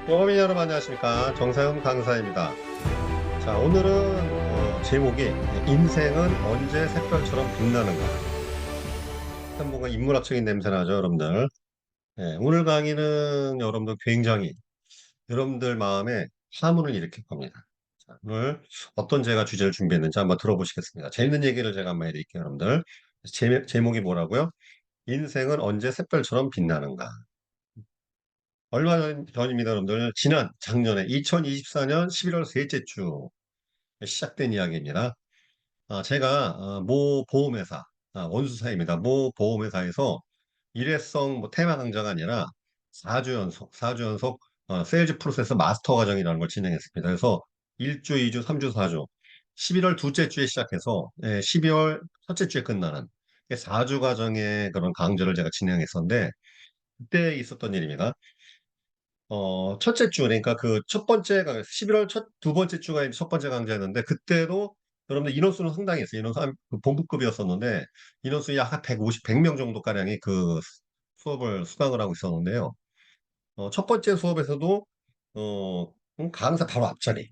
영어민 여러분 안녕하십니까. 정사윤 강사입니다. 자, 오늘은 제목이 인생은 언제 샛별처럼 빛나는가. 한 뭔가 인문학적인 냄새 나죠, 여러분들. 오늘 강의는 여러분들 굉장히 여러분들 마음에 파문을 일으킬 겁니다. 자, 오늘 어떤 제가 주제를 준비했는지 한번 들어보시겠습니다. 재밌는 얘기를 제가 한번 해드릴게요, 여러분들. 제목이 뭐라고요? 인생은 언제 샛별처럼 빛나는가. 얼마 전입니다, 여러분들. 작년에 2024년 11월 셋째 주 시작된 이야기입니다. 제가 모 보험회사, 원수사입니다. 모 보험회사에서 일회성 뭐 테마 강좌가 아니라 4주 연속 세일즈 프로세스 마스터 과정이라는 걸 진행했습니다. 그래서 1주, 2주, 3주, 4주, 11월 둘째 주에 시작해서 12월 첫째 주에 끝나는 4주 과정의 그런 강좌를 제가 진행했었는데 그때 있었던 일입니다. 첫째 주, 그러니까 그 첫 번째, 11월 두 번째 주가 이제 첫 번째 강좌였는데, 그때도 여러분들 인원수는 상당히 했어요. 그 본부급이었었는데, 인원수 약 한 150, 100명 정도가량이 그 수업을 수강을 하고 있었는데요. 첫 번째 수업에서도, 강사 바로 앞자리.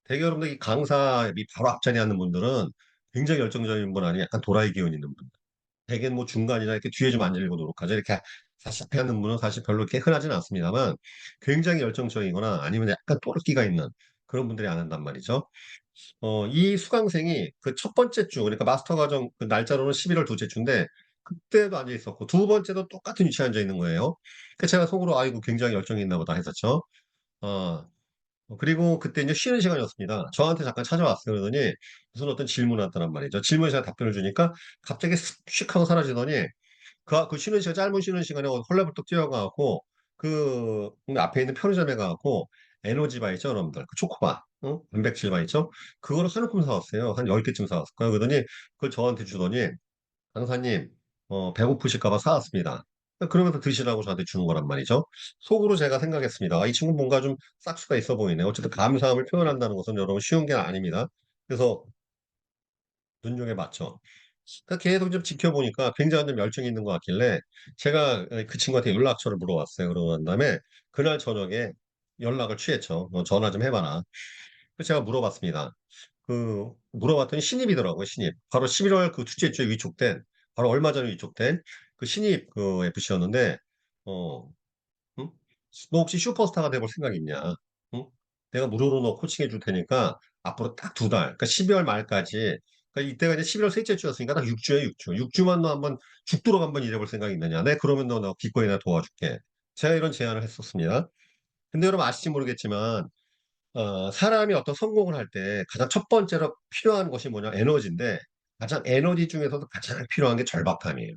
대개 여러분들 이 강사 이 바로 앞자리 하는 분들은 굉장히 열정적인 분 아니에요. 약간 도라이 기운 있는 분. 대개는 뭐 중간이나 이렇게 뒤에 좀 앉으려고 노력하죠. 이렇게 사시하게 하는 분은 사실 별로 이렇게 흔하지는 않습니다만 굉장히 열정적이거나 아니면 약간 또르기가 있는 그런 분들이 안 한단 말이죠. 이 수강생이 그 첫 번째 주, 그러니까 마스터 과정 그 날짜로는 11월 둘째 주인데 그때도 앉아 있었고 두 번째도 똑같은 위치에 앉아 있는 거예요. 그 제가 속으로 아이고 굉장히 열정이 있나 보다 했었죠. 어, 그리고 그때 이제 쉬는 시간이었습니다. 저한테 잠깐 찾아왔어요. 그러더니 무슨 어떤 질문을 했더란 말이죠. 질문에 제가 답변을 주니까 갑자기 쓱 하고 사라지더니 그 쉬는 시간, 짧은 쉬는 시간에 헐레벌떡 뛰어가고, 앞에 있는 편의점에 가고, 에너지바 있죠, 여러분들. 그 초코바, 단백질바 있죠? 그거를 한 움큼 사왔어요. 한 10개쯤 사왔을 거예요. 그러더니, 그걸 저한테 주더니, 강사님, 배고프실까봐 사왔습니다. 그러면서 드시라고 저한테 주는 거란 말이죠. 속으로 제가 생각했습니다. 이 친구 뭔가 좀 싹수가 있어 보이네. 어쨌든 감사함을 표현한다는 것은 여러분 쉬운 게 아닙니다. 그래서 눈여겨봤죠. 그러니까 계속 좀 지켜보니까 굉장히 좀 열정이 있는 것 같길래 제가 그 친구한테 연락처를 물어봤어요. 그러고 난 다음에 그날 저녁에 연락을 취했죠. 전화 좀 해봐라. 그래서 제가 물어봤습니다. 물어봤더니 신입이더라고요, 신입. 바로 11월 그 둘째 주에 위촉된, 바로 얼마 전에 위촉된 그 신입 그 FC였는데, 어, 응? 너 혹시 슈퍼스타가 돼볼 생각 있냐? 응? 내가 무료로 너 코칭해 줄 테니까 앞으로 딱 두 달, 그러니까 12월 말까지, 그러니까 이때가 이제 11월 셋째 주였으니까 딱 6주에 6주. 6주만 너 한번 죽도록 한번 일해볼 생각 있느냐? 네, 그러면 너 기꺼이 나 도와줄게. 제가 이런 제안을 했었습니다. 근데 여러분 아실지 모르겠지만, 사람이 어떤 성공을 할 때 가장 첫 번째로 필요한 것이 뭐냐? 에너지인데, 가장 에너지 중에서도 가장 필요한 게 절박함이에요.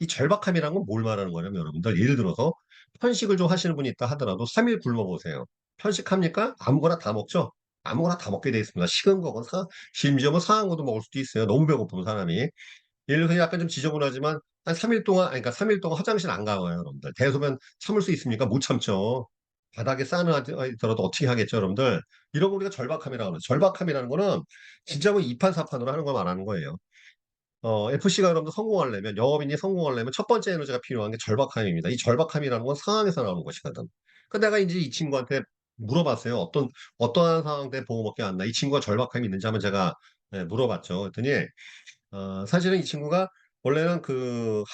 이 절박함이란 건 뭘 말하는 거냐면 여러분들 예를 들어서 편식을 좀 하시는 분이 있다 하더라도 3일 굶어 보세요. 편식합니까? 아무거나 다 먹죠? 아무거나 다 먹게 돼 있습니다. 식은 거건 심지어 뭐 상한 것도 먹을 수도 있어요. 너무 배고프면 사람이. 예를 들어서 약간 좀 지저분하지만 한 3일 동안, 아니, 그러니까 3일 동안 화장실 안 가요, 여러분들. 대소변 참을 수 있습니까? 못 참죠. 바닥에 싸는 아이더라도 어떻게 하겠죠, 여러분들? 이런 거 우리가 절박함이라고 하죠. 절박함이라는 거는 진짜 뭐 이판사판으로 하는 걸 말하는 거예요. FC가 여러분들 성공하려면, 영업인이 성공하려면 첫 번째 에너지가 필요한 게 절박함입니다. 이 절박함이라는 건 상황에서 나오는 것이거든. 그 내가 이제 이 친구한테 물어봤어요. 어떠한 상황 때 보호먹기 안 나? 이 친구가 절박함이 있는지 한번 제가 물어봤죠. 그랬더니, 사실은 이 친구가 원래는 그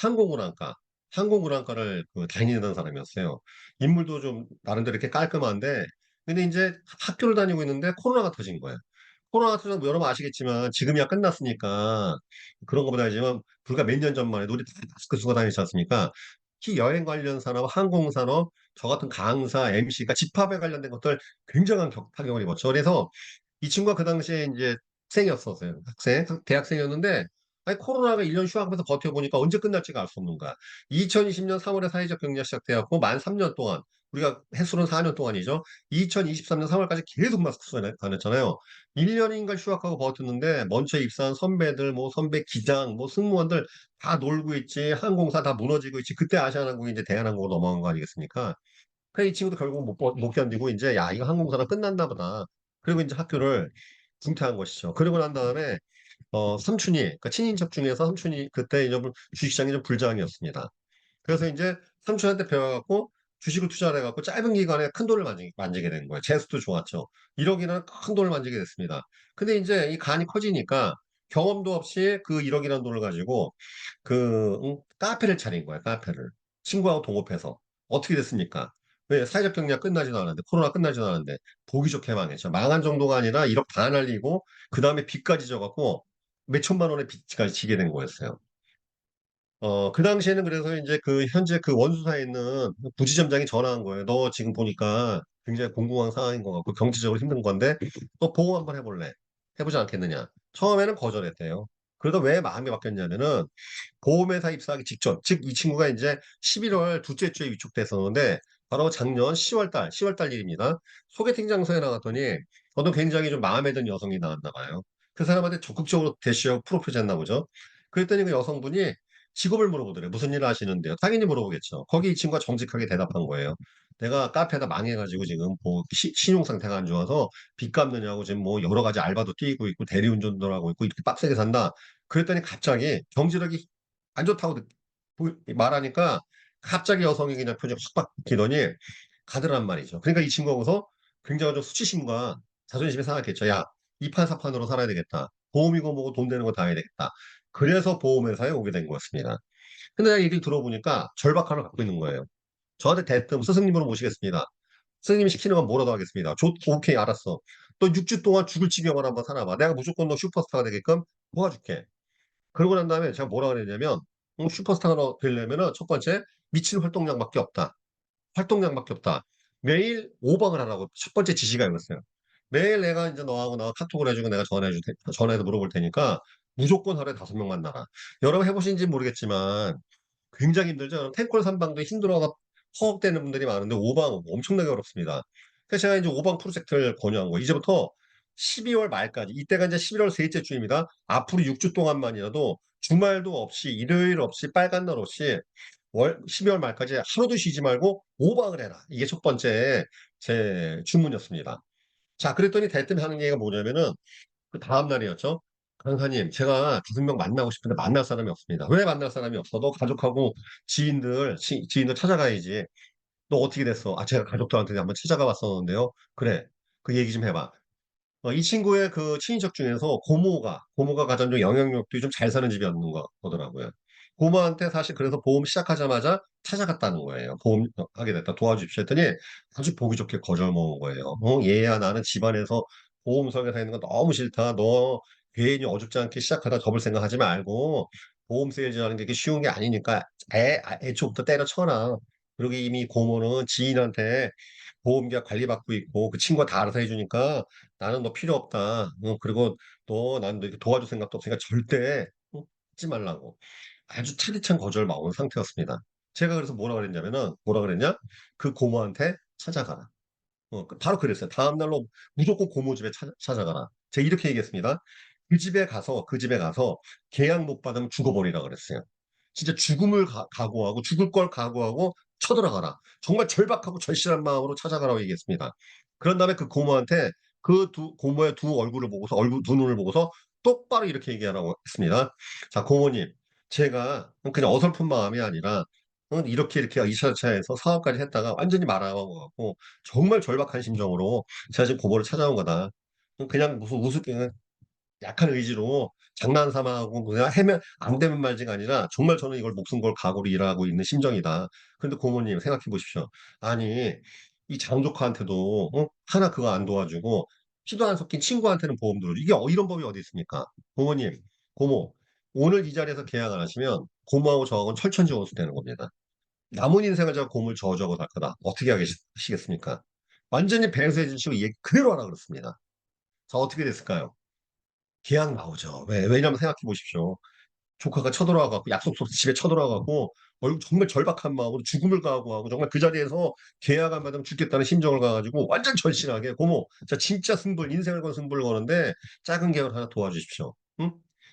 항공운항과를 다니던 사람이었어요. 인물도 좀 나름대로 이렇게 깔끔한데, 근데 이제 학교를 다니고 있는데 코로나가 터진 거예요. 코로나 터져서 뭐 여러분 아시겠지만 지금이야 끝났으니까 그런 거보다 하지만 불과 몇 년 전만 해도 우리 다 마스크 쓰고 다니지 않습니까? 특히 여행 관련 산업, 항공산업, 저 같은 강사, MC가 집합에 관련된 것들 굉장한 타격을 입었죠. 그래서 이 친구가 그 당시에 이제 학생이었었어요. 대학생이었는데, 아니, 코로나가 1년 휴학하면서 버텨보니까 언제 끝날지가 알 수 없는 거야. 2020년 3월에 사회적 격리가 시작되었고, 만 3년 동안, 우리가 횟수는 4년 동안이죠. 2023년 3월까지 계속 마스크 쓰고 다녔잖아요. 1년인가 휴학하고 버텼는데, 먼저 입사한 선배들, 뭐 선배 기장, 뭐 승무원들 다 놀고 있지, 항공사 다 무너지고 있지. 그때 아시아나항공이 이제 대한항공으로 넘어간 거 아니겠습니까? 그래, 이 친구도 결국 못 견디고, 이제, 야, 이거 항공사가 끝났나 보다. 그리고 이제 학교를 중퇴한 것이죠. 그러고 난 다음에, 삼촌이, 그러니까 친인척 중에서 삼촌이 그때 이제 주식시장이 좀 불장이었습니다. 그래서 이제 삼촌한테 배워갖고 주식을 투자를 해갖고 짧은 기간에 큰 돈을 만지게 된 거예요. 재수도 좋았죠. 1억이라는 큰 돈을 만지게 됐습니다. 근데 이제 이 간이 커지니까 경험도 없이 그 1억이라는 돈을 가지고 카페를 차린 거예요. 카페를. 친구하고 동업해서. 어떻게 됐습니까? 왜 사회적 경제가 끝나지도 않았는데, 코로나 끝나지도 않았는데, 보기 좋게 망했죠. 망한 정도가 아니라 1억 다 날리고, 그 다음에 빚까지 져갖고, 몇 천만 원의 빚까지 지게 된 거였어요. 그 당시에는 그래서 이제 현재 그 원수사에 있는 부지점장이 전화한 거예요. 너 지금 보니까 굉장히 공공한 상황인 것 같고 경제적으로 힘든 건데 또 보험 한번 해볼래? 해보지 않겠느냐? 처음에는 거절했대요. 그러다 왜 마음이 바뀌었냐면은 보험회사 입사하기 직전, 즉 이 친구가 이제 11월 둘째 주에 위촉됐었는데 바로 작년 10월 달 일입니다. 소개팅 장소에 나갔더니 어떤 굉장히 좀 마음에 든 여성이 나왔나 봐요. 그 사람한테 적극적으로 대시하고 프로포즈 했나 보죠. 그랬더니 그 여성분이 직업을 물어보더래요. 무슨 일을 하시는데요? 당연히 물어보겠죠. 거기 이 친구가 정직하게 대답한 거예요. 내가 카페에다 망해가지고 지금 뭐 신용 상태가 안 좋아서 빚 갚느냐고 지금 뭐 여러 가지 알바도 뛰고 있고 대리운전도 하고 있고 이렇게 빡세게 산다. 그랬더니 갑자기 경제력이 안 좋다고 말하니까 갑자기 여성이 그냥 표정이 확 바뀌더니 가더란 말이죠. 그러니까 이 친구하고서 굉장히 좀 수치심과 자존심이 상했겠죠. 야, 이판사판으로 살아야 되겠다. 보험이고 뭐고 돈 되는 거 다 해야 되겠다. 그래서 보험회사에 오게 된 거였습니다. 근데 내가 얘기를 들어보니까 절박함을 갖고 있는 거예요. 저한테 대뜸 스승님으로 모시겠습니다. 스승님이 시키는 건 뭐라도 하겠습니다. 오케이, 알았어. 또 6주 동안 죽을 지경을 한번 살아봐. 내가 무조건 너 슈퍼스타가 되게끔 도와줄게. 그러고 난 다음에 제가 뭐라 그랬냐면, 슈퍼스타가 되려면은 첫 번째, 미친 활동량밖에 없다. 활동량밖에 없다. 매일 5방을 하라고 첫 번째 지시가 이거였어요. 매일 내가 이제 너하고 나 카톡을 해주고 내가 전화해서 물어볼 테니까 무조건 하루에 5명 만나라. 여러분 해보신지 모르겠지만 굉장히 힘들죠. 탱콜 3방도 힘들어가 허걱대는 분들이 많은데 5방 엄청나게 어렵습니다. 그래서 제가 이제 5방 프로젝트를 권유한 거예요. 이제부터 12월 말까지, 이때가 이제 11월 셋째 주입니다. 앞으로 6주 동안만이라도 주말도 없이 일요일 없이 빨간 날 없이 12월 말까지 하루도 쉬지 말고 5방을 해라. 이게 첫 번째 제 주문이었습니다. 자, 그랬더니 대뜸 하는 얘기가 뭐냐면은 그 다음 날이었죠. 강사님, 제가 5명 만나고 싶은데 만날 사람이 없습니다. 왜 만날 사람이 없어? 너 가족하고 지인들 찾아가야지. 너 어떻게 됐어? 아, 제가 가족들한테 한번 찾아가 봤었는데요. 그래. 그 얘기 좀 해봐. 이 친구의 그 친인척 중에서 고모가 가장 좀 영향력도 좀 잘 사는 집이었는 거 보더라고요. 고모한테 사실 그래서 보험 시작하자마자 찾아갔다는 거예요. 보험 하게 됐다 도와주십시오 했더니 아주 보기 좋게 거절 먹은 거예요. 얘야 나는 집안에서 보험 설계사 있는 거 너무 싫다. 너 괜히 어줍지 않게 시작하다 접을 생각하지 말고 보험 세일즈라는 게 이렇게 쉬운 게 아니니까 애초부터 때려쳐라. 그리고 이미 고모는 지인한테 보험계약 관리받고 있고 그 친구가 다 알아서 해주니까 나는 너 필요 없다. 그리고 난 너 이렇게 도와줄 생각도 없으니까 절대 하지 말라고. 아주 차디찬 거절 막은 상태였습니다. 제가 그래서 뭐라 그랬냐? 그 고모한테 찾아가라. 바로 그랬어요. 다음 날로 무조건 고모 집에 찾아가라. 제가 이렇게 얘기했습니다. 그 집에 가서 계약 못 받으면 죽어버리라 그랬어요. 진짜 죽음을 각오하고 죽을 걸 각오하고 쳐들어가라. 정말 절박하고 절실한 마음으로 찾아가라고 얘기했습니다. 그런 다음에 그 고모한테 고모의 두 얼굴을 보고서 두 눈을 보고서 똑바로 이렇게 얘기하라고 했습니다. 자, 고모님, 제가 그냥 어설픈 마음이 아니라 이렇게 2차차에서 사업까지 했다가 완전히 말아먹어 갖고 정말 절박한 심정으로 제가 지금 고모를 찾아온 거다. 그냥 무슨 우습게 약한 의지로 장난 삼아하고 그냥 해면 안 되면 말지가 아니라 정말 저는 이걸 목숨 걸 각오로 일하고 있는 심정이다. 그런데 고모님 생각해 보십시오. 아니 이 장조카한테도 하나 그거 안 도와주고 피도 안 섞인 친구한테는 보험 들어줘. 이게 이런 법이 어디 있습니까? 고모님, 고모 오늘 이 자리에서 계약 안 하시면 고모하고 저하고는 철천지원수 되는 겁니다. 남은 인생을 제가 고물 저어주고 살 거다. 어떻게 하시겠습니까? 완전히 배수해 주시고 얘기 그대로 하라 그렇습니다. 자, 어떻게 됐을까요? 계약 나오죠. 왜냐면 생각해 보십시오. 조카가 쳐들어와갖고 약속 없이 집에 쳐들어와갖고 얼굴 정말 절박한 마음으로 죽음을 각오하고 정말 그 자리에서 계약 안 받으면 죽겠다는 심정을 가가지고 완전 절실하게 고모, 자 진짜 인생을 건 승부를 거는데 작은 계약을 하나 도와주십시오. 응?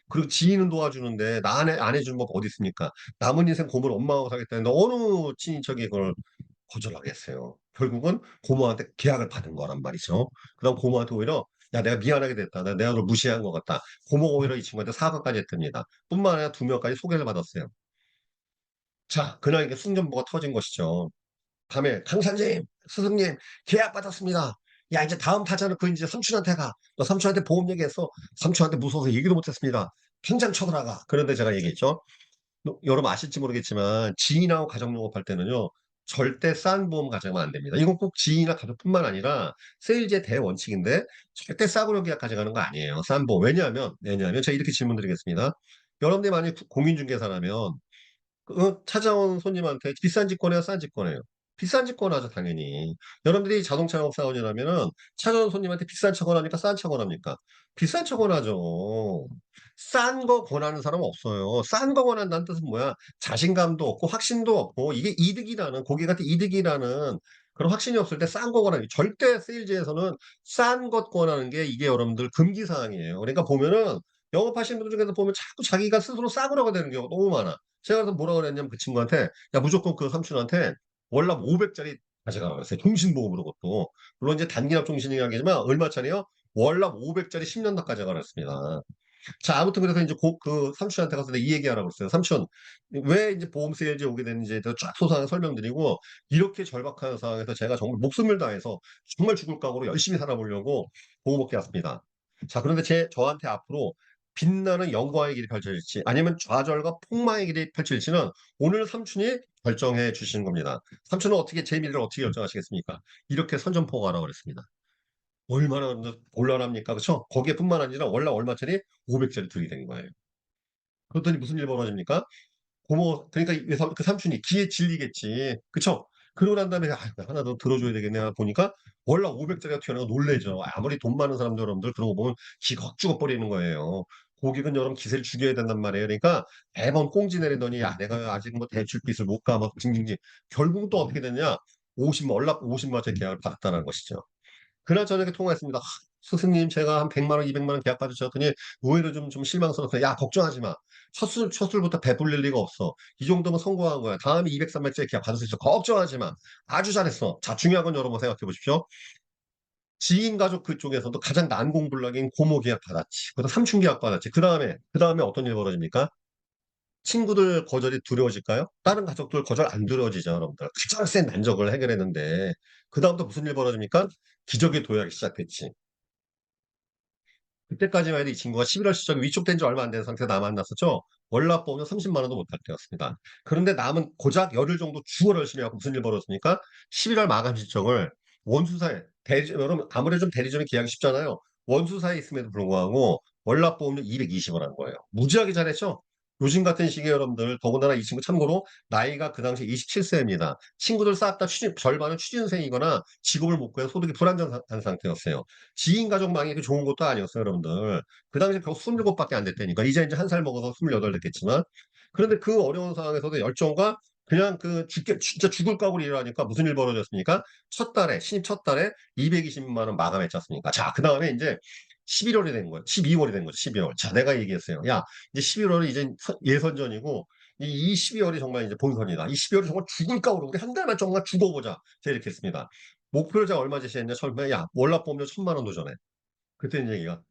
그리고 지인은 도와주는데 나 안 해주는 법 어디 있습니까? 남은 인생 고모를 엄마하고 살겠다는데 어느 친인척이 그걸 거절하겠어요. 결국은 고모한테 계약을 받은 거란 말이죠. 그다음 고모한테 오히려 야, 내가 미안하게 됐다. 내가 널 무시한 것 같다. 고모가 오히려 이 친구한테 사과까지 했답니다. 뿐만 아니라 2명까지 소개를 받았어요. 자, 그날 이게 승전보가 터진 것이죠. 밤에 강사님, 스승님 계약 받았습니다. 야 이제 다음 타자는 그 이제 삼촌한테 가. 너 삼촌한테 보험 얘기했어. 삼촌한테 무서워서 얘기도 못했습니다. 당장 쳐들어가. 그런데 제가 얘기했죠. 여러분 아실지 모르겠지만 지인하고 가족 영업할 때는요. 절대 싼 보험 가져가면 안 됩니다. 이건 꼭 지인이나 가족뿐만 아니라 세일즈의 대원칙인데 절대 싸구려 계약 가져가는 거 아니에요. 싼 보험. 왜냐하면 제가 이렇게 질문 드리겠습니다. 여러분들이 만약 공인중개사라면 찾아온 손님한테 비싼 집 권해요, 싼 집 권해요? 비싼 집 권하죠, 당연히. 여러분들이 자동차 영업사원이라면은 찾아온 손님한테 비싼 차 권합니까? 싼 차 권합니까? 비싼 차 권하죠. 싼 거 권하는 사람 없어요. 싼 거 권한다는 뜻은 뭐야? 자신감도 없고 확신도 없고 이게 이득이라는 고객한테 이득이라는 그런 확신이 없을 때 싼 거 권하는 절대 세일즈에서는 싼 것 권하는 게 이게 여러분들 금기 사항이에요. 그러니까 보면은 영업하시는 분들 중에서 보면 자꾸 자기가 스스로 싸구려가 되는 경우가 너무 많아. 제가 그래서 뭐라 그랬냐면 그 친구한테 야 무조건 그 삼촌한테 월납 500짜리 가져가라고 했어요. 종신보험으로 그것도. 물론 이제 단기납 종신이라겠지만 얼마짜리요? 월납 500짜리 10년납 가져가라 했습니다. 자, 아무튼 그래서 이제 그 삼촌한테 가서 내가 이 얘기하라고 그랬어요. 삼촌, 왜 이제 보험 세일즈에 오게 됐는지에 대해서 쫙 소상하게 설명드리고, 이렇게 절박한 상황에서 제가 정말 목숨을 다해서 정말 죽을 각오로 열심히 살아보려고 보험업계 왔습니다. 자, 그런데 저한테 앞으로 빛나는 영광의 길이 펼쳐질지, 아니면 좌절과 폭망의 길이 펼쳐질지는 오늘 삼촌이 결정해 주시는 겁니다. 삼촌은 제 미래를 어떻게 결정하시겠습니까? 이렇게 선전포고하라고 그랬습니다. 얼마나 곤란합니까? 그쵸? 거기에뿐만 아니라 월날 얼마짜리? 500짜리 들이 된 거예요. 그랬더니 무슨 일이 벌어집니까? 그러니까 그 삼촌이 기에 질리겠지. 그쵸? 그러고 난 다음에 하나 더 들어줘야 되겠네 보니까 월날 500짜리가 튀어나와 놀래죠. 아무리 돈 많은 사람들 여러분들 그런 거 보면 기가 확 죽어버리는 거예요. 고객은 여러분 기세를 죽여야 된단 말이에요. 그러니까 매번 꽁지 내리더니 야 내가 아직 뭐 대출빚을 못 가 막 징징징 결국은 또 어떻게 됐냐 50만 50만짜리 계약을 받았다는 것이죠. 그날 저녁에 통화했습니다. 스승님, 제가 한 100만 원, 200만 원 계약 받으셨더니 의외로 좀 실망스럽다. 야, 걱정하지 마. 첫 술부터 배불릴 리가 없어. 이 정도면 성공한 거야. 다음에 200, 300짜리 계약 받을 수 있어. 걱정하지 마. 아주 잘했어. 자, 중요한 건 여러분 생각해 보십시오. 지인 가족 그쪽에서도 가장 난공불락인 고모 계약 받았지. 그다음 삼촌 계약 받았지. 그 다음에 어떤 일 벌어집니까? 친구들 거절이 두려워질까요? 다른 가족들 거절 안 두려워지죠, 여러분들. 가장 센 난적을 해결했는데, 그다음부터 무슨 일 벌어집니까? 기적의 도약이 시작됐지. 그때까지만 해도 이 친구가 11월 시점에 위촉된 지 얼마 안 된 상태에서 나 만났었죠. 월납 보면 30만 원도 못할 때였습니다. 그런데 남은 고작 열흘 정도 죽어라 열심히 하고 무슨 일 벌었습니까? 11월 마감 시점을 원수사에 여러분 아무래도 좀 대리점이 계약이 쉽잖아요. 원수사에 있음에도 불구하고 월납 보험료 220원 한 거예요. 무지하게 잘했죠? 요즘 같은 시기에 여러분들 더군다나 이 친구 참고로 나이가 그 당시 27세입니다. 친구들 싹 다 절반은 취준생이거나 직업을 못 구해서 소득이 불안정한 상태였어요. 지인 가족망이 그 좋은 것도 아니었어요, 여러분들. 그 당시에 겨우 27밖에 안 됐다니까. 이제 한 살 먹어서 28 됐겠지만. 그런데 그 어려운 상황에서도 열정과 그냥 진짜 죽을 각오로 일하니까 무슨 일 벌어졌습니까? 신입 첫 달에 220만 원 마감했지 않습니까? 자, 그 다음에 이제 11월이 된 거예요. 12월이 된 거죠, 12월. 자, 내가 얘기했어요. 야, 이제 11월이 이제 예선전이고, 이 12월이 정말 이제 본선이다. 이 12월이 정말 죽을 각오로 우리 한 달만 정말 죽어보자. 제가 이렇게 했습니다. 목표를 제가 얼마 제시했냐? 처음에 야 월납보험료 1,000만 원 도전해. 그때 이제 얘기가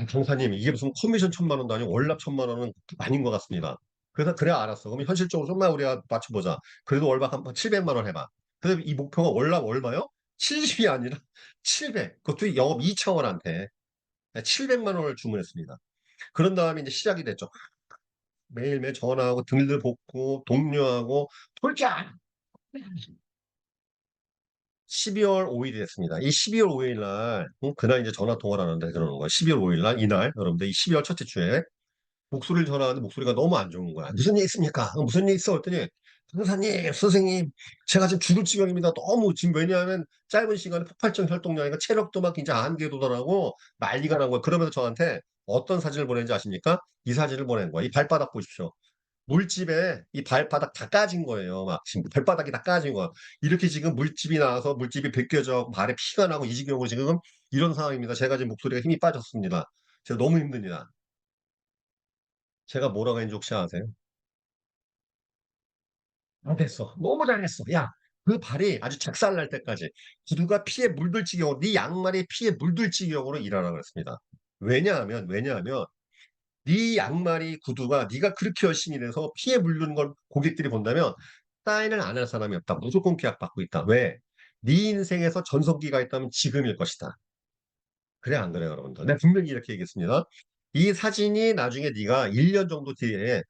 강사님 이게 무슨 커미션 1,000만 원도 아니고 월납 1,000만 원은 아닌 것 같습니다. 그래서 그래 알았어. 그럼 현실적으로 좀만 우리가 맞춰보자. 그래도 월박 한 700만 원 해봐. 그래서 이 목표가 월납 얼마요? 70이 아니라 700. 그것도 영업 2차원한테 700만 원을 주문했습니다. 그런 다음에 이제 시작이 됐죠. 매일매일 전화하고 등들 볶고 동료하고 돌자 12월 5일이 됐습니다. 이 12월 5일 날, 그날 이제 전화 통화를 하는데 그러는 거예요. 12월 5일 날, 이날, 여러분들 이 12월 첫째 주에 목소리를 전화하는데 목소리가 너무 안 좋은 거야. 무슨 일 있습니까? 무슨 일 있어? 했더니, 강사님, 선생님, 제가 지금 죽을 지경입니다. 너무 지금 왜냐하면 짧은 시간에 폭발적 혈동량이니까 체력도 막 이제 한계에 도달하고 난리가 난 거예요. 그러면서 저한테 어떤 사진을 보냈는지 아십니까? 이 사진을 보낸 거야. 이 발바닥 보십시오. 물집에 이 발바닥 다 까진 거예요. 막 지금 발바닥이 다 까진 거야. 이렇게 지금 물집이 나와서 물집이 벗겨져 발에 피가 나고 이 지경으로 지금 이런 상황입니다. 제가 지금 목소리가 힘이 빠졌습니다. 제가 너무 힘듭니다. 제가 뭐라고 했는지 혹시 아세요? 잘했어. 너무 잘했어. 야, 그 발이 아주 작살날 때까지 구두가 피에 물들 지경으로 네 양말이 피에 물들 지경으로 일하라고 그랬습니다. 왜냐하면 네 양말이 구두가 네가 그렇게 열심히 일해서 피에 물든 걸 고객들이 본다면 사인을 안 할 사람이 없다. 무조건 계약받고 있다. 왜? 네 인생에서 전성기가 있다면 지금일 것이다. 그래 안 그래요, 여러분들? 내가 분명히 이렇게 얘기했습니다. 이 사진이 나중에 네가 1년 정도 뒤에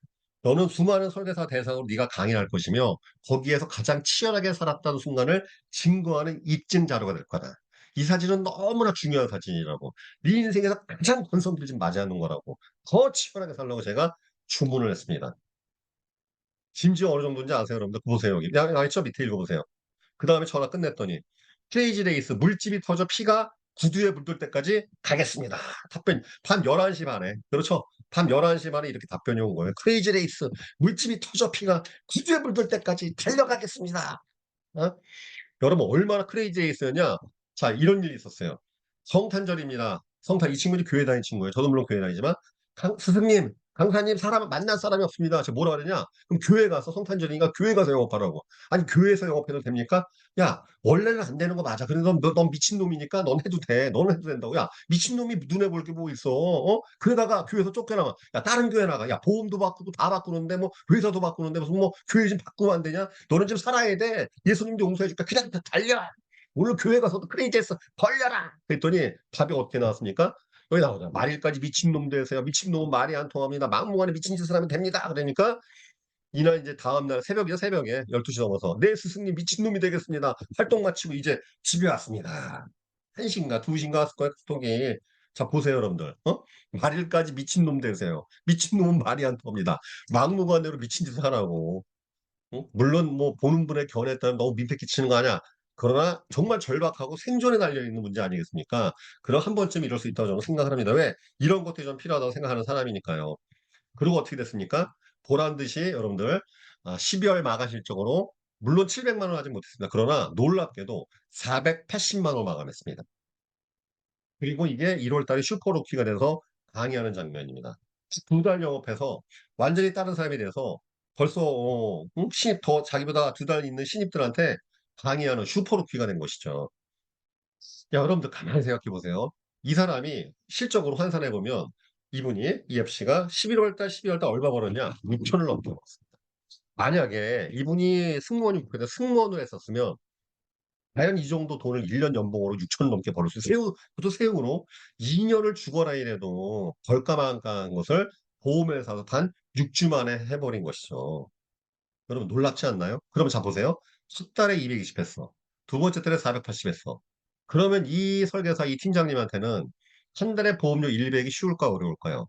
너는 수많은 설계사 대상으로 네가 강의할 것이며 거기에서 가장 치열하게 살았다는 순간을 증거하는 입증 자료가 될 거다. 이 사진은 너무나 중요한 사진이라고. 네 인생에서 가장 건성기를 지금 맞이하는 거라고. 더 치열하게 살라고 제가 주문을 했습니다. 심지어 어느 정도인지 아세요, 여러분들? 보세요, 여기. 저 밑에 읽어보세요. 그 다음에 전화 끝냈더니 크레이지 레이스 물집이 터져 피가 구두에 물들 때까지 가겠습니다. 답변 밤 11시 반에 그렇죠. 밤 11시 반에 이렇게 답변이 온 거예요. 크레이지 레이스 물집이 터져 피가 구두에 물들 때까지 달려가겠습니다. 어? 여러분 얼마나 크레이지 레이스였냐. 자 이런 일이 있었어요. 성탄절입니다. 성탄 이 친구는 교회 다니는 친구예요. 저도 물론 교회 다니지만 스승님 강사님 사람 만날 사람이 없습니다. 제가 뭐라 그러냐? 그럼 교회 가서 성탄절이니까 교회 가서 영업하라고. 아니 교회에서 영업해도 됩니까? 야 원래는 안 되는 거 맞아. 근데 넌 미친놈이니까 넌 해도 돼. 너는 해도 된다고. 야 미친놈이 눈에 볼 게 뭐 있어. 어? 그러다가 교회에서 쫓겨나가. 야 다른 교회 나가. 야 보험도 바꾸고 다 바꾸는데 뭐 회사도 바꾸는데 무슨 뭐 교회 좀 바꾸면 안 되냐? 너는 지금 살아야 돼. 예수님도 용서해 줄까? 그냥 달려. 오늘 교회 가서도 크레이지에서 벌려라. 그랬더니 답이 어떻게 나왔습니까? 여기 나오잖아. 말일까지 미친놈 되세요. 미친놈은 말이 안 통합니다. 막무가내 미친 짓을 하면 됩니다. 그러니까 이날 이제 다음날 새벽이요, 새벽에 12시 넘어서 네 스승님 미친놈이 되겠습니다. 활동 마치고 이제 집에 왔습니다. 1시인가 2시인가 왔을 거예요, 카톡이. 자 보세요 여러분들. 말일까지 미친놈 되세요. 미친놈은 말이 안 통합니다. 막무가내로 미친 짓을 하라고. 물론 뭐 보는 분의 견해에 따라 너무 민폐 끼치는 거 아니야. 그러나 정말 절박하고 생존에 달려있는 문제 아니겠습니까? 그럼 한 번쯤 이럴 수 있다고 저는 생각을 합니다. 왜? 이런 것들이 좀 필요하다고 생각하는 사람이니까요. 그리고 어떻게 됐습니까? 보란 듯이 여러분들 12월 마감 실적으로 물론 700만 원 하지 못했습니다. 그러나 놀랍게도 480만 원 마감했습니다. 그리고 이게 1월 달에 슈퍼루키가 돼서 강의하는 장면입니다. 2달 영업해서 완전히 다른 사람이 돼서 벌써 신입 더 자기보다 2달 있는 신입들한테 강의하는 슈퍼루키가 된 것이죠. 야, 여러분들 가만히 생각해 보세요. 이 사람이 실적으로 환산해 보면 이분이 EFC가 11월 달, 12월 달 얼마 벌었냐? 6천을 넘게 벌었습니다. 만약에 이분이 승무원이 승무원을 했었으면 과연 이 정도 돈을 1년 연봉으로 6천 넘게 벌을 수 있어요. 그것도 세후로 2년을 죽어라 이래도 벌까만까한 것을 보험회사도 단 6주 만에 해버린 것이죠. 여러분 놀랍지 않나요? 그러면 자 보세요. 첫 달에 220 했어. 두 번째 달에 480 했어. 그러면 이 설계사 이 팀장님한테는 한 달에 보험료 100이 쉬울까 어려울까요?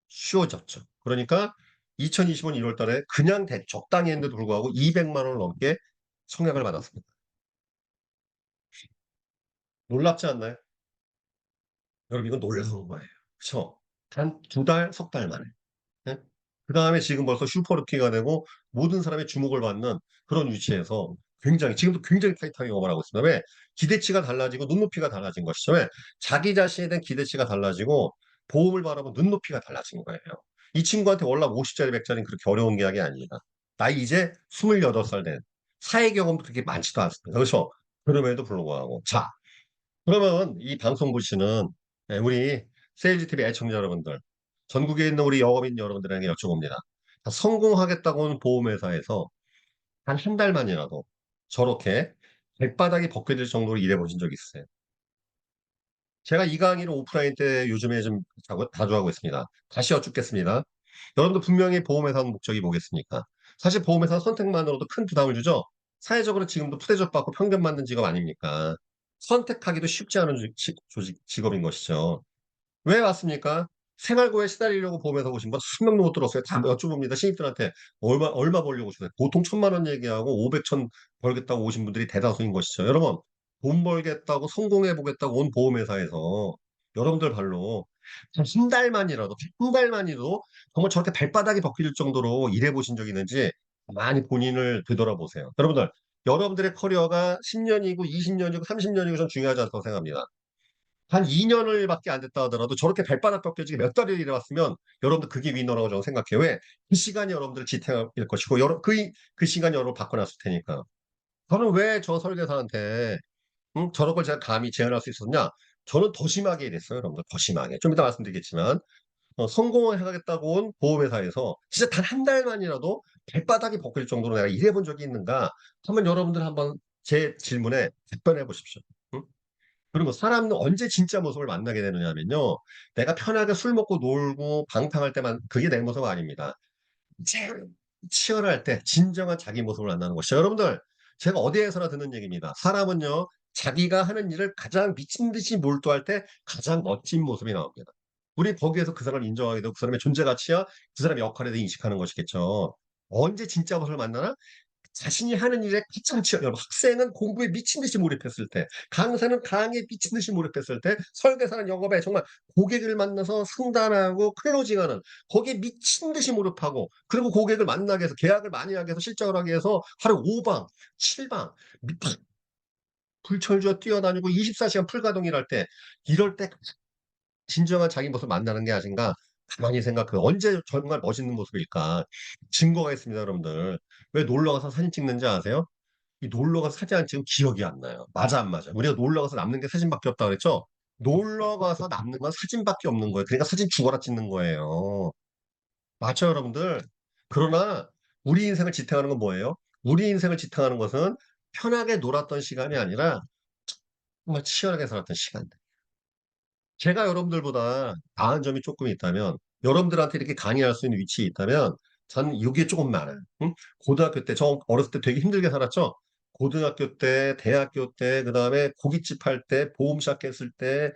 쉬워졌죠. 그러니까 2025년 1월 달에 그냥 적당히 했는데도 불구하고 200만 원을 넘게 청약을 받았습니다. 놀랍지 않나요? 여러분 이건 놀라운 거예요. 그렇죠? 단 2달, 석 달 만에. 예? 그 다음에 지금 벌써 슈퍼루키가 되고 모든 사람의 주목을 받는 그런 위치에서 굉장히 지금도 굉장히 타이트하게 영업을 하고 있습니다. 왜? 기대치가 달라지고 눈높이가 달라진 것이죠. 왜? 자기 자신에 대한 기대치가 달라지고 보험을 바라본 눈높이가 달라진 거예요. 이 친구한테 월납 50짜리 100짜리는 그렇게 어려운 계약이 아닙니다. 나이 이제 28살 된 사회 경험도 그렇게 많지도 않습니다. 그렇죠? 그럼에도 불구하고 자 그러면 이 방송 보시는 우리 세일즈 TV 애청자 여러분들, 전국에 있는 우리 영업인 여러분들에게 여쭤봅니다. 성공하겠다고 하는 보험회사에서 단 한 달만이라도 저렇게 발바닥이 벗겨질 정도로 일해보신 적 있으세요? 제가 이 강의를 오프라인 때 요즘에 좀 자주 하고 있습니다. 다시 여쭙겠습니다. 여러분도 분명히 보험회사 하는 목적이 뭐겠습니까? 사실 보험회사 선택만으로도 큰 부담을 주죠. 사회적으로 지금도 푸대접 받고 편견받는 직업 아닙니까? 선택하기도 쉽지 않은 직업인 것이죠. 왜 왔습니까? 생활고에 시달리려고 보험회사 오신 분 한 명도 못 들었어요. 다 여쭤봅니다. 신입들한테 얼마 벌려고 오셨어요? 보통 1,000만 원 얘기하고 500, 1,000 벌겠다고 오신 분들이 대다수인 것이죠. 여러분, 돈 벌겠다고 성공해 보겠다고 온 보험회사에서 여러분들 발로 한 달만이라도, 한 달만이라도 정말 저렇게 발바닥이 벗길 정도로 일해 보신 적이 있는지 많이 본인을 되돌아보세요. 여러분들, 여러분들의 커리어가 10년이고 20년이고 30년이고 전 중요하지 않다고 생각합니다. 한 2년을 밖에 안 됐다 하더라도 저렇게 발바닥 벗겨지게 몇 달을 일해왔으면 여러분들 그게 위너라고 저는 생각해요. 왜? 그 시간이 여러분들 지탱일 것이고 그 시간이 여러분 바꿔놨을 테니까. 저는 왜 저 설계사한테 저런 걸 제가 감히 제안할 수 있었냐? 저는 더 심하게 일했어요. 여러분들 더 심하게. 좀 이따 말씀드리겠지만 성공을 해가겠다고 온 보험회사에서 진짜 단 한 달만이라도 발바닥이 벗길 정도로 내가 일해본 적이 있는가? 한번 여러분들 한번 제 질문에 답변해 보십시오. 응? 그리고 사람은 언제 진짜 모습을 만나게 되느냐면요. 내가 편하게 술 먹고 놀고 방탕할 때만 그게 내 모습 아닙니다. 제일 치열할 때 진정한 자기 모습을 만나는 것이죠. 여러분들, 제가 어디에서나 듣는 얘기입니다. 사람은요, 자기가 하는 일을 가장 미친 듯이 몰두할 때 가장 멋진 모습이 나옵니다. 우리 거기에서 그 사람을 인정하게 되고 그 사람의 존재 가치야 그 사람의 역할에 대해 인식하는 것이겠죠. 언제 진짜 모습을 만나나? 자신이 하는 일에 가장 여러분, 학생은 공부에 미친 듯이 몰입했을 때, 강사는 강의에 미친 듯이 몰입했을 때, 설계사는 영업에 정말 고객을 만나서 상담하고 클로징하는 거기에 미친 듯이 몰입하고, 그리고 고객을 만나게 해서 계약을 많이 하게 해서 실적을 하게 해서 하루 5방, 7방 불철주야 뛰어다니고 24시간 풀가동 일할 때, 이럴 때 진정한 자기 모습을 만나는 게 아닌가? 가만히 생각해. 언제 정말 멋있는 모습일까? 증거가 있습니다, 여러분들. 왜 놀러 가서 사진 찍는지 아세요? 이 놀러 가서 사진 안 찍으면 기억이 안 나요. 맞아, 안 맞아? 우리가 놀러 가서 남는 게 사진밖에 없다 그랬죠? 놀러 가서 남는 건 사진밖에 없는 거예요. 그러니까 사진 죽어라 찍는 거예요. 맞죠, 여러분들? 그러나 우리 인생을 지탱하는 건 뭐예요? 우리 인생을 지탱하는 것은 편하게 놀았던 시간이 아니라 정말 치열하게 살았던 시간들. 제가 여러분들보다 나은 점이 조금 있다면, 여러분들한테 이렇게 강의할 수 있는 위치에 있다면, 전 이게 조금 많아요. 응? 고등학교 때, 저 어렸을 때 되게 힘들게 살았죠? 고등학교 때, 대학교 때, 그 다음에 고깃집 할 때, 보험샵 했을 때,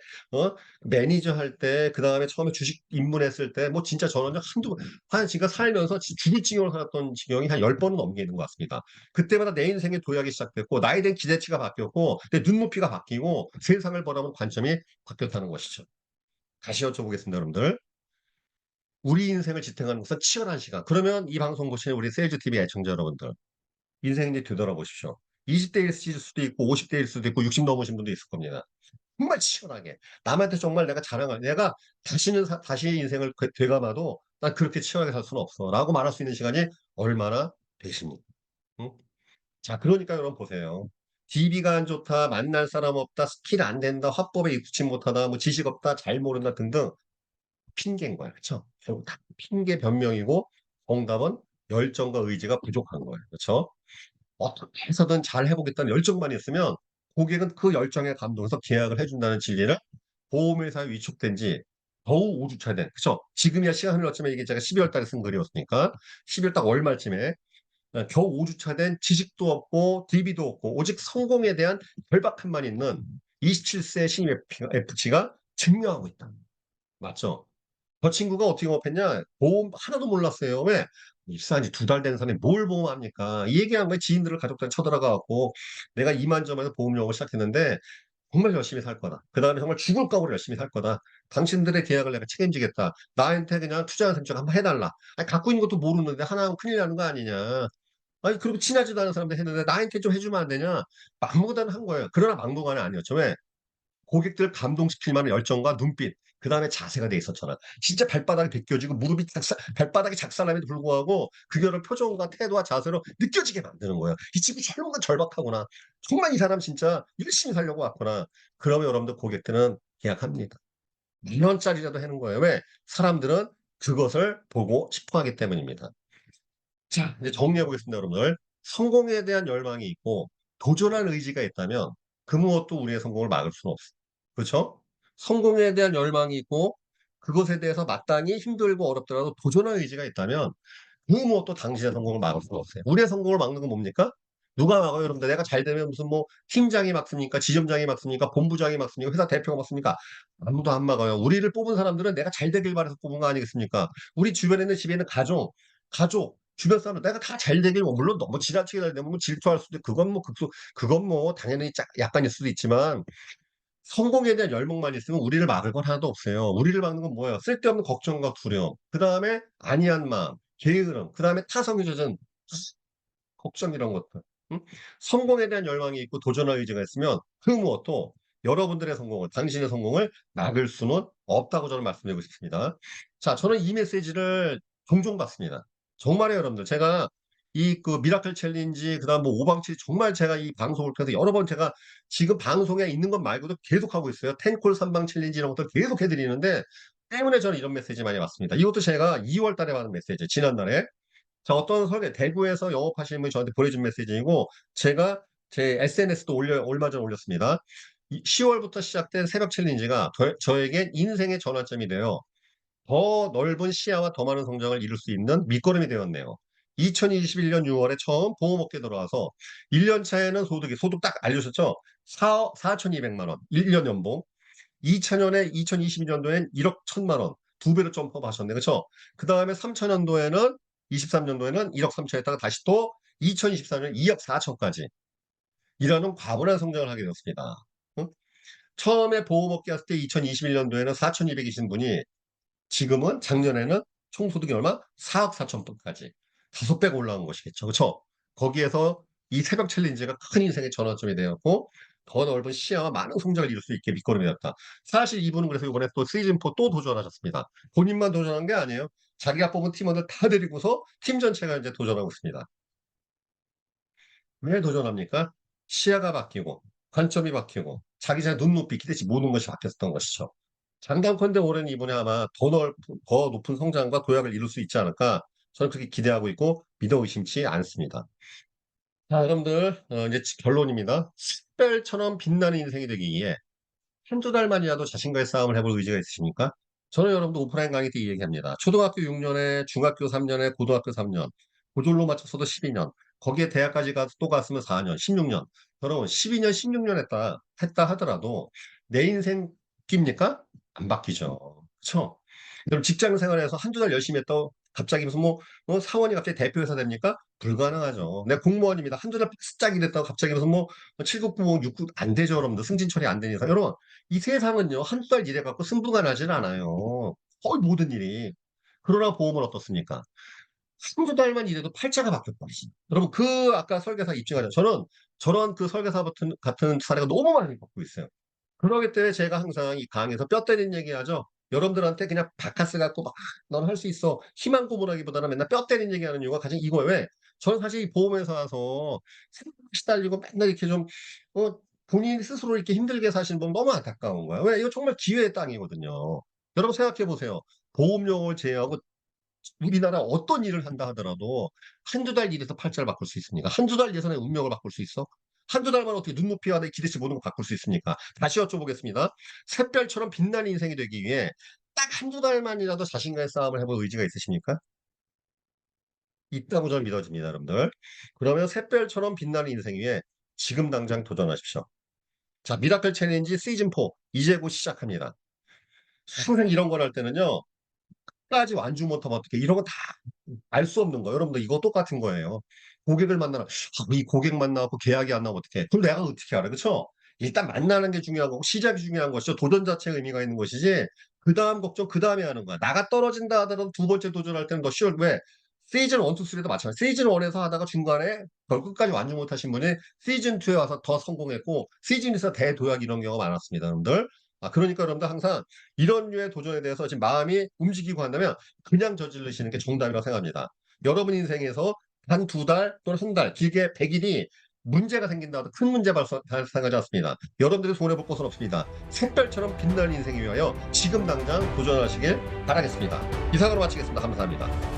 매니저 할 때, 그 다음에 처음에 주식 입문했을 때, 뭐 진짜 저는 지금 살면서 죽을 지경으로 살았던 지경이 한 10번은 넘기는 것 같습니다. 그때마다 내 인생의 도약이 시작됐고, 나에 대한 기대치가 바뀌었고, 내 눈높이가 바뀌고, 세상을 바라보는 관점이 바뀌었다는 것이죠. 다시 여쭤보겠습니다, 여러분들. 우리 인생을 지탱하는 것은 치열한 시간. 그러면 이 방송 보시는 우리 세일즈TV 애청자 여러분들, 인생 이제 되돌아보십시오. 20대일 수도 있고, 50대일 수도 있고, 60 넘으신 분도 있을 겁니다. 정말 치열하게. 남한테 정말 내가 자랑할, 내가 다시 인생을 되감아도 난 그렇게 치열하게 살 수는 없어. 라고 말할 수 있는 시간이 얼마나 되십니까? 응? 자, 그러니까 여러분 보세요. DB가 안 좋다, 만날 사람 없다, 스킬 안 된다, 화법에 익숙치 못하다, 뭐 지식 없다, 잘 모른다 등등 핑계인 거야. 그렇죠? 결국 다 핑계 변명이고 정답은 열정과 의지가 부족한 거예요. 그렇죠? 어떻게 해서든 잘 해보겠다는 열정만 있으면 고객은 그 열정에 감동해서 계약을 해준다는 진리를 보험회사에 위촉된 지 겨우 5주차 된, 그쵸? 지금이야 시간을 넣었지만 이게 제가 12월 달에 쓴 글이었으니까 12월 딱 월말쯤에 겨우 5주차 된 지식도 없고 DB도 없고 오직 성공에 대한 결박함만 있는 27세 신입 FC가 증명하고 있다. 맞죠? 저 친구가 어떻게 영업했냐? 보험 하나도 몰랐어요. 왜? 입사한 지 2달 된 사람이 뭘 보험합니까? 이 얘기한 거에 지인들을 가족들 쳐들어가 갖고 내가 이만저만해서 보험 영업을 시작했는데 정말 열심히 살 거다. 그 다음에 정말 죽을 각오로 열심히 살 거다. 당신들의 계약을 내가 책임지겠다. 나한테 그냥 투자한 선택 한번 해달라. 아니, 갖고 있는 것도 모르는데 하나 하면 큰일 나는 거 아니냐. 아니, 그리고 친하지도 않은 사람들 했는데 나한테 좀 해주면 안 되냐. 막무가내로 한 거예요. 그러나 막무가내 아니었죠. 왜? 고객들 감동시킬 만한 열정과 눈빛, 그 다음에 자세가 돼 있었잖아. 진짜 발바닥이 벗겨지고 발바닥이 작살남에도 불구하고 그녀의 표정과 태도와 자세로 느껴지게 만드는 거예요. 이 친구 설문가 절박하구나. 정말 이 사람 진짜 열심히 살려고 왔구나. 그러면 여러분들 고객들은 계약합니다. 2년짜리라도 하는 거예요. 왜? 사람들은 그것을 보고 싶어 하기 때문입니다. 자, 이제 정리해 보겠습니다, 여러분들. 성공에 대한 열망이 있고 도전할 의지가 있다면 그 무엇도 우리의 성공을 막을 수는 없어요. 그렇죠? 성공에 대한 열망이 있고 그것에 대해서 마땅히 힘들고 어렵더라도 도전할 의지가 있다면 그 무엇도 당신의 성공을 막을 수는 없어요. 우리의 성공을 막는 건 뭡니까? 누가 막아요, 여러분들? 내가 잘 되면 무슨 뭐 팀장이 막습니까? 지점장이 막습니까? 본부장이 막습니까? 회사 대표가 막습니까? 아무도 안 막아요. 우리를 뽑은 사람들은 내가 잘 되길 바라서 뽑은 거 아니겠습니까? 우리 주변에 있는 집에 있는 가족, 주변 사람들 내가 다 잘 되길 물론 너무 지나치게 잘 되면 뭐 질투할 수도 있고 그건 뭐 당연히 약간일 수도 있지만 성공에 대한 열망만 있으면 우리를 막을 건 하나도 없어요. 우리를 막는 건 뭐예요? 쓸데없는 걱정과 두려움. 그 다음에 안이한 마음, 게으름. 그 다음에 타성이 젖은 걱정 이런 것들. 응? 성공에 대한 열망이 있고 도전할 의지가 있으면 그 무엇도 여러분들의 성공을, 당신의 성공을 막을 수는 없다고 저는 말씀드리고 싶습니다. 자, 저는 이 메시지를 종종 받습니다. 정말요, 여러분들. 제가 이 그 미라클 챌린지, 그 다음 뭐 오방칠, 정말 제가 이 방송을 통해서 여러 번 제가 지금 방송에 있는 것 말고도 계속 하고 있어요. 텐콜 3방 챌린지 이런 것들 계속 해드리는데 때문에 저는 이런 메시지 많이 왔습니다. 이것도 제가 2월 달에 받은 메시지, 지난달에. 자, 어떤 설계, 대구에서 영업하시는 분이 저한테 보내준 메시지이고, 제가 제 SNS도 얼마 전에 올렸습니다. 10월부터 시작된 새벽 챌린지가 저에겐 인생의 전환점이 되어 더 넓은 시야와 더 많은 성장을 이룰 수 있는 밑거름이 되었네요. 2021년 6월에 처음 보험업계 들어와서 1년 차에는 소득 딱 알려주셨죠? 4,200만 원, 1년 연봉. 2022년도엔 1억 1천만 원, 두 배로 점프업 하셨네. 그렇죠? 그 다음에 3천년도에는 23년도에는 1억 3천했다가 다시 또 2024년 2억 4천까지 이라는 과분한 성장을 하게 되었습니다. 응? 처음에 보험업계 왔을 때 2021년도에는 4,200이신 분이 지금은 작년에는 총소득이 얼마? 4억 4천까지 5배가 올라온 것이겠죠. 그렇죠? 거기에서 이 새벽 챌린지가 큰 인생의 전환점이 되었고 더 넓은 시야와 많은 성장을 이룰 수 있게 밑거름이 되었다. 사실 이분은 그래서 이번에 또 시즌4 또 도전하셨습니다. 본인만 도전한 게 아니에요. 자기가 뽑은 팀원들 다 데리고서 팀 전체가 이제 도전하고 있습니다. 왜 도전합니까? 시야가 바뀌고 관점이 바뀌고 자기 자신 눈높이 기대치 모든 것이 바뀌었던 것이죠. 장담컨대 올해는 이번에 아마 더 높은 성장과 도약을 이룰 수 있지 않을까 저는 그렇게 기대하고 있고 믿어 의심치 않습니다. 자, 여러분들 이제 결론입니다. 샛별처럼 빛나는 인생이 되기 위해 한두 달만이라도 자신과의 싸움을 해볼 의지가 있으십니까? 저는 여러분도 오프라인 강의 때 이 얘기합니다. 초등학교 6년에 중학교 3년에 고등학교 3년 고졸로 맞춰서도 12년 거기에 대학까지 또 갔으면 4년 16년 여러분 12년 16년 했다 하더라도 내 인생 바뀝니까? 안 바뀌죠. 그렇죠? 여러분 직장 생활에서 한두 달 열심히 했다고 갑자기 무슨 사원이 갑자기 대표회사 됩니까? 불가능하죠. 내가 공무원입니다. 한두 달 쓱 일했다고 갑자기 무슨 7급9 6급 안 되죠, 여러분들. 승진 처리 안 되는 이상. 여러분, 이 세상은요, 한두 달 일해갖고 승부가 나지는 않아요. 거의 모든 일이. 그러나 보험은 어떻습니까? 한두 달만 일해도 팔자가 바뀌었거든요. 여러분, 아까 설계사 입증하죠. 저는 저런 그 설계사 같은 사례가 너무 많이 겪고 있어요. 그러기 때문에 제가 항상 이 강에서 뼈 때리는 얘기하죠. 여러분들한테 그냥 바카스 갖고 막, 넌 할 수 있어. 희망 고문하기보다는 맨날 뼈 때리는 얘기하는 이유가 가장 이거예요. 왜? 저는 사실 이 보험회사 와서 시달리고 맨날 이렇게 좀, 본인 스스로 이렇게 힘들게 사시는 분 너무 안타까운 거야. 왜? 이거 정말 기회의 땅이거든요. 여러분 생각해 보세요. 보험료를 제외하고 우리나라 어떤 일을 한다 하더라도 한두 달 일에서 팔자를 바꿀 수 있습니까? 한두 달 예산의 운명을 바꿀 수 있어? 한두 달만 어떻게 눈높이와 내 기대치 모든 걸 바꿀 수 있습니까? 다시 여쭤보겠습니다. 샛별처럼 빛나는 인생이 되기 위해 딱 한두 달만이라도 자신과의 싸움을 해볼 의지가 있으십니까? 있다고 저는 믿어집니다, 여러분들. 그러면 샛별처럼 빛나는 인생 위해 지금 당장 도전하십시오. 자, 미라클 챌린지 시즌4 이제 곧 시작합니다. 항상 이런 걸 할 때는요. 끝까지 완주 못하면 어떻게 이런 거 다 알 수 없는 거예요. 여러분들 이거 똑같은 거예요. 고객을 만나라. 이 고객 만나고 계약이 안 나오면 어떡해. 그럼 내가 어떻게 알아. 그렇죠? 일단 만나는 게 중요한 거고 시작이 중요한 것이죠. 도전 자체가 의미가 있는 것이지. 그다음 걱정 그다음에 하는 거야. 나가 떨어진다 하더라도 두 번째 도전할 때는 더 쉬워. 왜? 시즌 1, 2, 3도 마찬가지. 시즌 1에서 하다가 중간에 결국까지 완주 못하신 분이 시즌 2에 와서 더 성공했고 시즌 2에서 대도약 이런 경우가 많았습니다. 여러분들. 그러니까 여러분들 항상 이런 류의 도전에 대해서 지금 마음이 움직이고 한다면 그냥 저지르시는 게 정답이라고 생각합니다. 여러분 인생에서 한 두 달 또는 한 달, 길게 100일이 문제가 생긴다 하도 큰 문제 발생하지 않습니다. 여러분들이 손해볼 것은 없습니다. 샛별처럼 빛나는 인생을 위하여 지금 당장 도전하시길 바라겠습니다. 이상으로 마치겠습니다. 감사합니다.